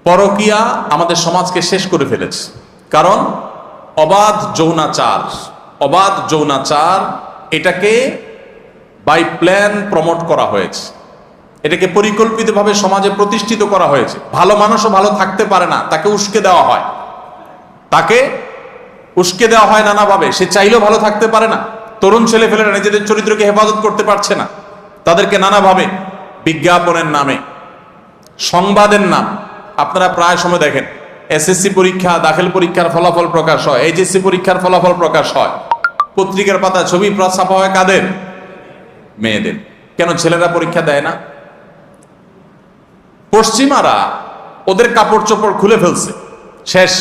পরকীয়া আমাদের সমাজকে শেষ করে ফেলেছে। কারণ অবাধ যৌনাচার এটাকে বাই প্ল্যান প্রমোট করা হয়েছে, এটাকে পরিকল্পিতভাবে সমাজে প্রতিষ্ঠিত করা হয়েছে। ভালো মানুষও ভালো থাকতে পারে না, তাকে উস্কে দেওয়া হয় নানাভাবে। সে চাইলেও ভালো থাকতে পারে না। তরুণ ছেলেপেলেরা নিজেদের চরিত্রকে হেফাজত করতে পারছে না, তাদেরকে নানাভাবে বিজ্ঞাপনের নামে, সংবাদের নাম, আপনারা প্রায় সময় দেখেন এসএসসি পরীক্ষা, দাখিল পরীক্ষার ফলাফল প্রকাশ হয়, এইচএসসি পরীক্ষার ফলাফল প্রকাশ হয়, পত্রিকার পাতা ছবি ছাপা হয় কাদের? মেয়েদের। কেন ছেলেরা পরীক্ষা দেয় না? পশ্চিমারা ওদের কাপড় চোপড় খুলে ফেলছে, শেষ।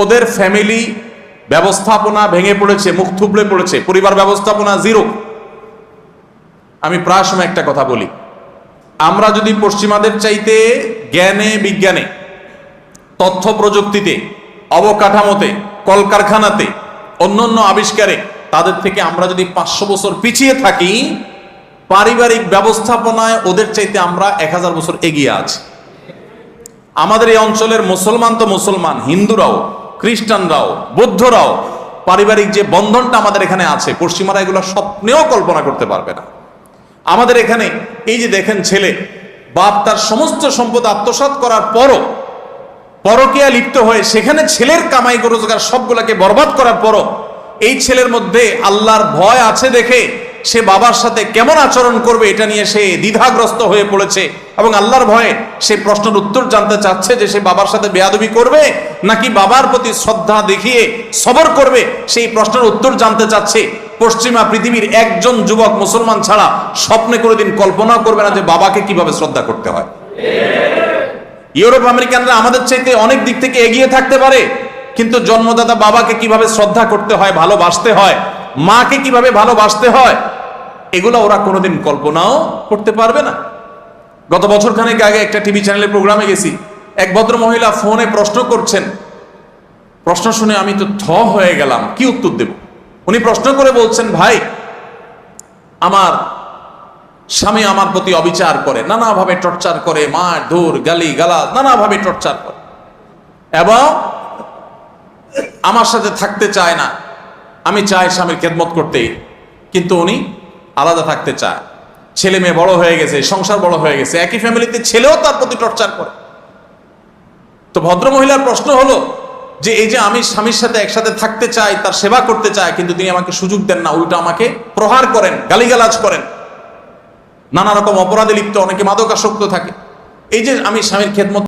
ওদের ফ্যামিলি ব্যবস্থাপনা ভেঙে পড়েছে, মুখ থুবড়ে পড়েছে, পরিবার ব্যবস্থাপনা জিরো। আমি প্রায় সময় একটা কথা বলি, আমরা যদি পশ্চিমাদের চাইতে জ্ঞানে, বিজ্ঞানে, তথ্য প্রযুক্তিতে, অবকাঠামোতে, কলকারখানাতে, অন্যান্য আবিষ্কারে তাদের থেকে আমরা যদি 500 বছর পিছিয়ে থাকি, পারিবারিক ব্যবস্থাপনায় ওদের চাইতে আমরা 1000 বছর এগিয়ে আছি। আমাদের এই অঞ্চলের মুসলমান তো মুসলমান, হিন্দুরাও, খ্রিস্টানরাও, বৌদ্ধরাও পারিবারিক যে বন্ধনটা আমাদের এখানে আছে, পশ্চিমারা এগুলো স্বপ্নেও কল্পনা করতে পারবে না। আমাদের এখানে এই যে দেখেন, ছেলে বাপ তার সমস্ত সম্পদ আত্মসাৎ করার পরও পরকীয়া লিপ্ত হয়ে সেখানে ছেলের কামাই রোজগার সবগুলোকে বরবাদ করার পরও এই ছেলের মধ্যে আল্লাহর ভয় আছে দেখে সে বাবার সাথে কেমন আচরণ করবে এটা নিয়ে সে দ্বিধাগ্রস্ত হয়ে পড়েছে, এবং আল্লাহর ভয়ে সে প্রশ্নের উত্তর জানতে চাচ্ছে যে সে বাবার সাথে বেয়াদবি করবে নাকি বাবার প্রতি শ্রদ্ধা দেখিয়ে সবর করবে, সেই প্রশ্নের উত্তর জানতে চাচ্ছে। পশ্চিমা পৃথিবীর একজন যুবক মুসলমান ছাড়া স্বপ্নে কোনোদিন কল্পনা করবে না যে বাবাকে কিভাবে শ্রদ্ধা করতে হয়। ইউরোপ আমেরিকানরা আমাদের চাইতে অনেক দিক থেকে এগিয়ে থাকতে পারে, কিন্তু জন্মদাতা বাবাকে কিভাবে শ্রদ্ধা করতে হয়, ভালোবাসতে হয়, মাকে কিভাবে ভালোবাসতে হয়, এগুলো ওরা কোনোদিন কল্পনাও করতে পারবে না। গত বছর খানেক আগে একটা টিভি চ্যানেলের প্রোগ্রামে গেছি, এক ভদ্র মহিলা ফোনে প্রশ্ন করছেন। প্রশ্ন শুনে আমি তো হয়ে গেলাম, কি উত্তর দেব। উনি প্রশ্ন করে বলছেন, ভাই আমার স্বামী আমার প্রতি অবিচার করে, নানাভাবে টর্চার করে, মার ধর গালি গালা নানাভাবে টর্চার করে, এবং আমার সাথে থাকতে চায় না। আমি চাই স্বামীর খেদমত করতে, কিন্তু উনি আলাদা থাকতে চায়। ছেলে মেয়ে বড় হয়ে গেছে, সংসার বড় হয়ে গেছে, একই ফ্যামিলিতে ছেলেও তার প্রতি টর্চার করে। তো ভদ্র মহিলার প্রশ্ন হলো যে এই যে আমি স্বামীর সাথে একসাথে থাকতে চাই, তার সেবা করতে চাই, কিন্তু তিনি আমাকে সুযোগ দেন না, উল্টো আমাকে প্রহার করেন, গালিগালাজ করেন, নানা রকম অপরাধে লিপ্ত, অনেকে মাদকাসক্ত থাকে। এই যে আমি স্বামীর খেদমত